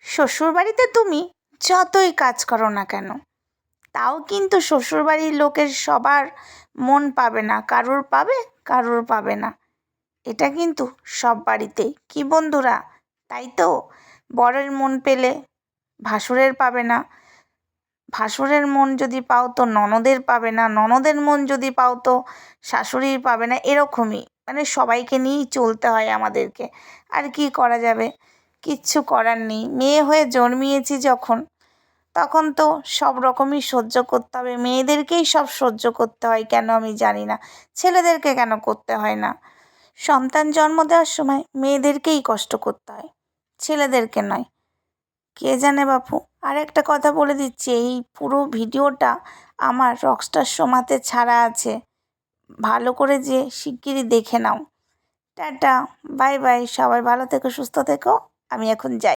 শ্বশুরবাড়িতে তুমি যতই কাজ করো না কেন, তাও কিন্তু শ্বশুরবাড়ির লোকের সবার মন পাবে না, কারোর পাবে কারোর পাবে না। এটা কিন্তু সব বাড়িতেই, কি বন্ধুরা? তাই তো, বরের মন পেলে ভাসুরের পাবে না, ভাসুরের মন যদি পাও তো ননদের পাবে না, ননদের মন যদি পাও তো শাশুড়ির পাবে না। এরকমই, মানে সবাইকে নিয়েই চলতে হয় আমাদেরকে। আর কি করা যাবে, কিচ্ছু করার নেই। মেয়ে হয়ে জন্মিয়েছি যখন, তখন তো সব রকমই সহ্য করতে হবে। মেয়েদেরকেই সব সহ্য করতে হয় কেন আমি জানি না, ছেলেদেরকে কেন করতে হয় না? সন্তান জন্ম দেওয়ার সময় মেয়েদেরকেই কষ্ট করতে হয়, ছেলেদেরকে নয়। কে জানে বাপু। আর একটা কথা বলে দিচ্ছি, এই পুরো ভিডিওটা আমার রকস্টার শোমাতে ছাড়া আছে, ভালো করে যে শিগগিরই দেখে নাও। টাটা, বাই বাই, সবাই ভালো থেকো, সুস্থ থেকো। আমি এখন যাই।